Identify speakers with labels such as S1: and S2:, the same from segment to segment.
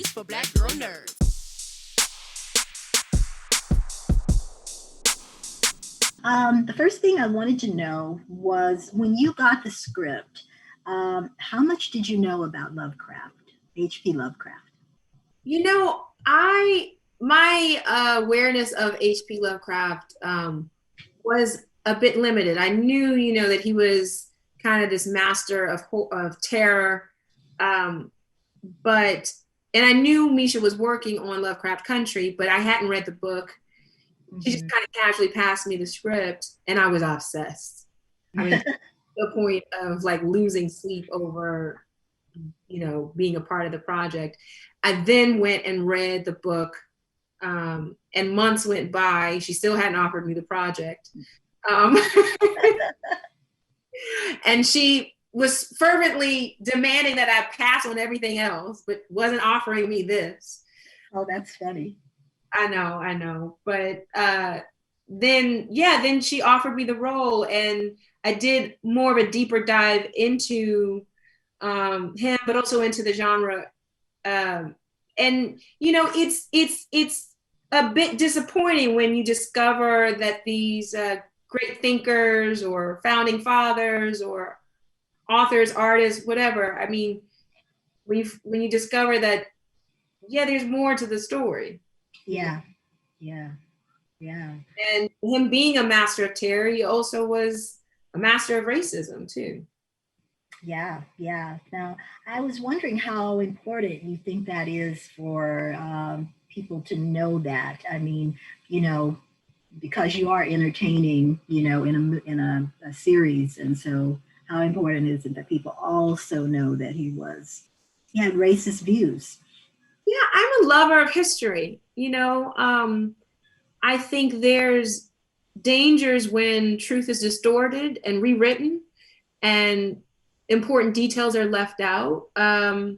S1: piece for Black girl nerds.
S2: The first thing I wanted to know was when you got the script, how much did you know about Lovecraft, H.P. Lovecraft?
S3: You know, my awareness of H.P. Lovecraft was a bit limited. I knew, that he was kind of this master of terror, and I knew Misha was working on Lovecraft Country, but I hadn't read the book. She just kind of casually passed me the script, and I was obsessed. I mean, to the point of like losing sleep over, being a part of the project. I then went and read the book, and months went by. She still hadn't offered me the project. And she was fervently demanding that I pass on everything else, but wasn't offering me this.
S2: Oh, that's funny.
S3: I know. But then she offered me the role, and I did more of a deeper dive into him, but also into the genre. And it's a bit disappointing when you discover that these great thinkers or founding fathers or authors, artists, whatever. I mean, when you discover that, there's more to the story.
S2: Yeah.
S3: And him being a master of terror, he also was a master of racism too.
S2: Yeah. Now, I was wondering how important you think that is for people to know that. I mean, because you are entertaining, in a series, and so how important is it that people also know that he had racist views?
S3: Yeah, I'm a lover of history. I think there's dangers when truth is distorted and rewritten and important details are left out. I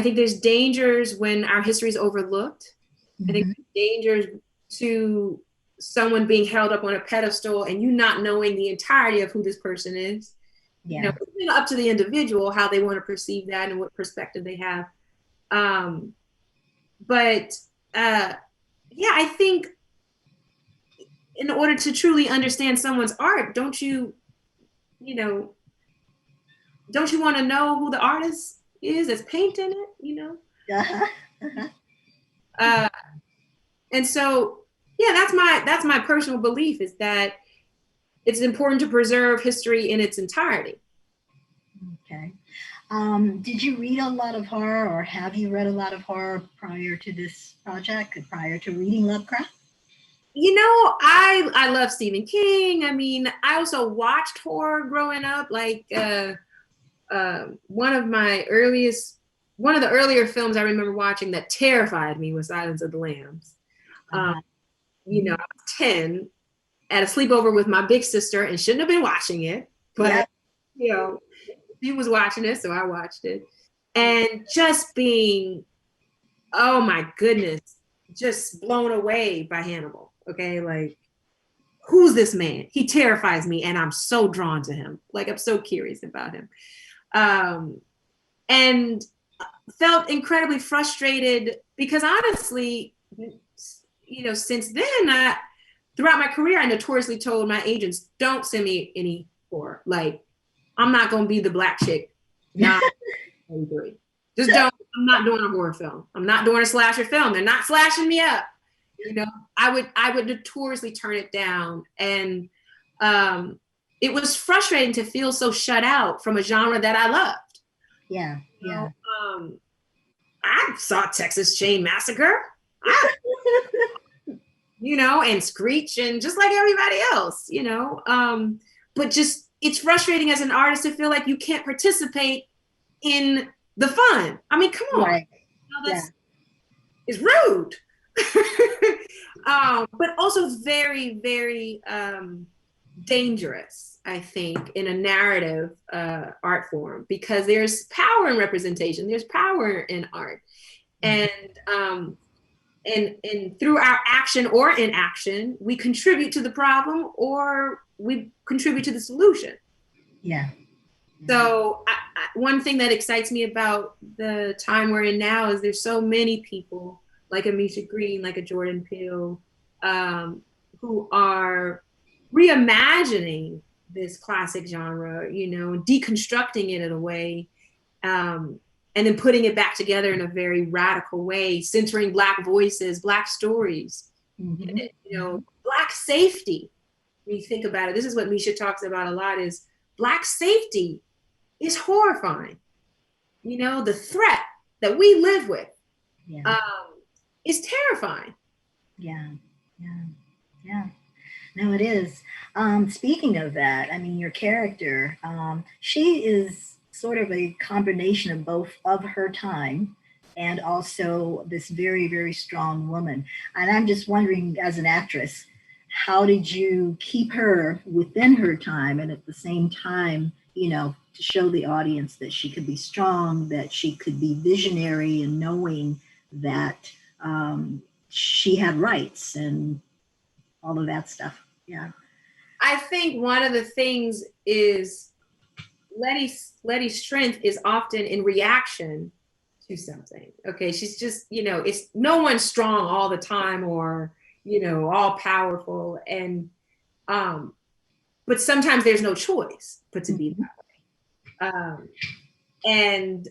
S3: think there's dangers when our history is overlooked. Mm-hmm. I think there's dangers to someone being held up on a pedestal and you not knowing the entirety of who this person is.
S2: Yeah.
S3: It's up to the individual how they want to perceive that and what perspective they have. I think in order to truly understand someone's art, don't you want to know who the artist is that's painting it, And so, that's my personal belief, is that it's important to preserve history in its entirety.
S2: Okay. Did you read a lot of horror, or have you read a lot of horror prior to this project, prior to reading Lovecraft?
S3: I love Stephen King. I mean, I also watched horror growing up. Like one of the earlier films I remember watching that terrified me was Silence of the Lambs. I was 10 at a sleepover with my big sister and shouldn't have been watching it, but she was watching it, so I watched it. And just being, oh my goodness, just blown away by Hannibal. Okay, like, who's this man? He terrifies me, and I'm so drawn to him. Like, I'm so curious about him. And felt incredibly frustrated because, honestly, since then, throughout my career, I notoriously told my agents, don't send me any horror. Like, I'm not going to be the black chick. Not just don't. I'm not doing a horror film. I'm not doing a slasher film. They're not slashing me up. I would notoriously turn it down. And it was frustrating to feel so shut out from a genre that I loved.
S2: Yeah.
S3: I saw Texas Chain Massacre. And Screech, and just like everybody else, but just, it's frustrating as an artist to feel like you can't participate in the fun. I mean, come on.
S2: Right.
S3: It's rude. But also very, very dangerous, I think, in a narrative art form, because there's power in representation, there's power in art. And through our action or inaction, we contribute to the problem or we contribute to the solution.
S2: Yeah.
S3: So one thing that excites me about the time we're in now is there's so many people like a Misha Green, like a Jordan Peele, who are reimagining this classic genre, you know, deconstructing it in a way, and then putting it back together in a very radical way, centering Black voices, Black stories, you know, Black safety. When you think about it, this is what Misha talks about a lot, is Black safety is horrifying. You know, the threat that we live with is terrifying.
S2: Yeah, yeah, yeah. No, it is. Speaking of that, I mean, your character, she is sort of a combination of both of her time and also this very, very strong woman. And I'm just wondering, as an actress, how did you keep her within her time and at the same time, you know, to show the audience that she could be strong, that she could be visionary and knowing that she had rights and all of that stuff. Yeah.
S3: I think one of the things is Letty's strength is often in reaction to something. Okay, she's just, you know, it's no one's strong all the time or, you know, all powerful, and but sometimes there's no choice but to be that way.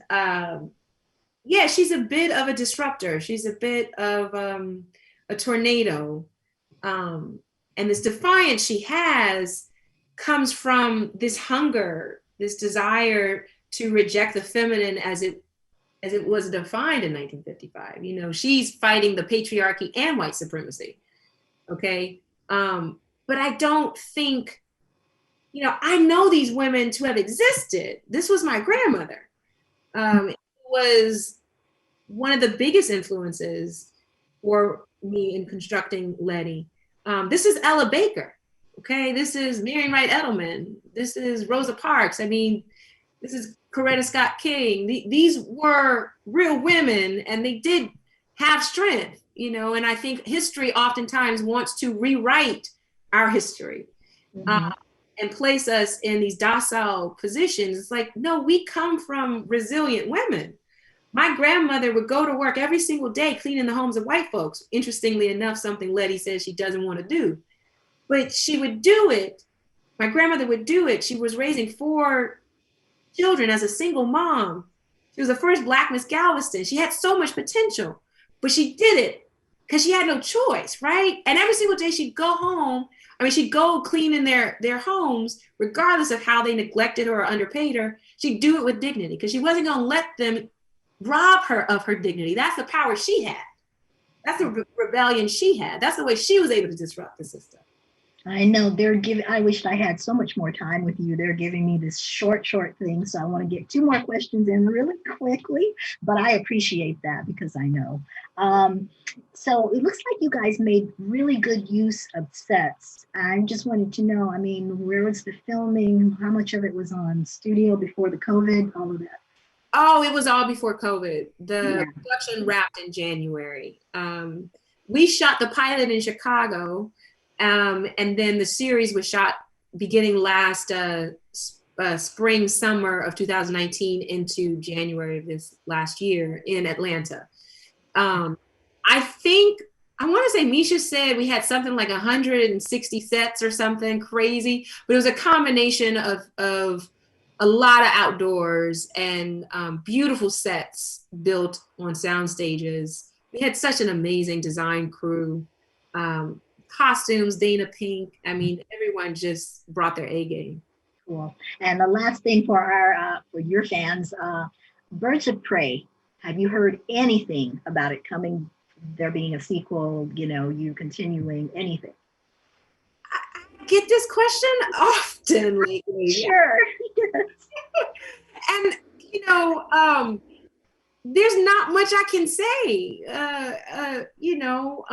S3: Yeah, she's a bit of a disruptor. She's a bit of a tornado. And this defiance she has comes from this hunger, this desire to reject the feminine as it was defined in 1955. You know, she's fighting the patriarchy and white supremacy. Okay. But I don't think, you know, I know these women to have existed. This was my grandmother. It was one of the biggest influences for me in constructing Letty. This is Ella Baker, okay? This is Marion Wright Edelman. This is Rosa Parks. I mean, this is Coretta Scott King. These were real women, and they did have strength, you know, and I think history oftentimes wants to rewrite our history and place us in these docile positions. It's like, no, we come from resilient women. My grandmother would go to work every single day cleaning the homes of white folks. Interestingly enough, something Letty says she doesn't want to do. But she would do it. My grandmother would do it. She was raising 4 children as a single mom. She was the first Black Miss Galveston. She had so much potential, but she did it because she had no choice, right? And every single day she'd go home. I mean, she'd go clean in their homes, regardless of how they neglected her or underpaid her. She'd do it with dignity because she wasn't going to let them rob her of her dignity. That's the power she had. That's the rebellion she had. That's the way she was able to disrupt the system.
S2: I know I wished I had so much more time with you. They're giving me this short thing. So I want to get 2 more questions in really quickly, but I appreciate that because I know. So it looks like you guys made really good use of sets. I just wanted to know, I mean, where was the filming? How much of it was on studio before the COVID, all of that?
S3: Oh, it was all before COVID. The production wrapped in January. We shot the pilot in Chicago, and then the series was shot beginning last spring, summer of 2019 into January of this last year in Atlanta. I think, I want to say Misha said we had something like 160 sets or something crazy, but it was a combination of a lot of outdoors and beautiful sets built on sound stages. We had such an amazing design crew. Costumes, Dana Pink. I mean, everyone just brought their A game.
S2: Cool. And the last thing for your fans, Birds of Prey. Have you heard anything about it coming? There being a sequel, you know, you continuing anything?
S3: I get this question often lately.
S2: Sure.
S3: And, you know, there's not much I can say, you know,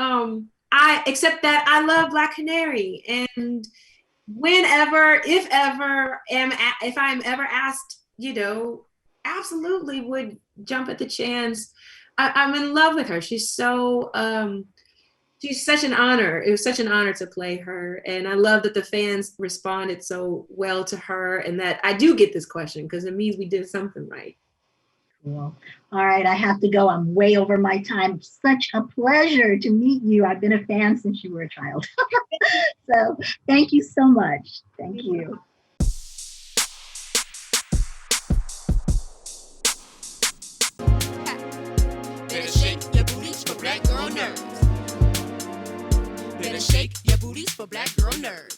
S3: except that I love Black Canary, and whenever, if I'm ever asked, you know, absolutely would jump at the chance. I'm in love with her. She's so she's such an honor. It was such an honor to play her. And I love that the fans responded so well to her and that I do get this question because it means we did something right.
S2: Cool. All right, I have to go. I'm way over my time. Such a pleasure to meet you. I've been a fan since you were a child. So thank you so much. Thank you.
S1: Better shake your booties for black girl nerves. Better shake your booties for black girl nerves.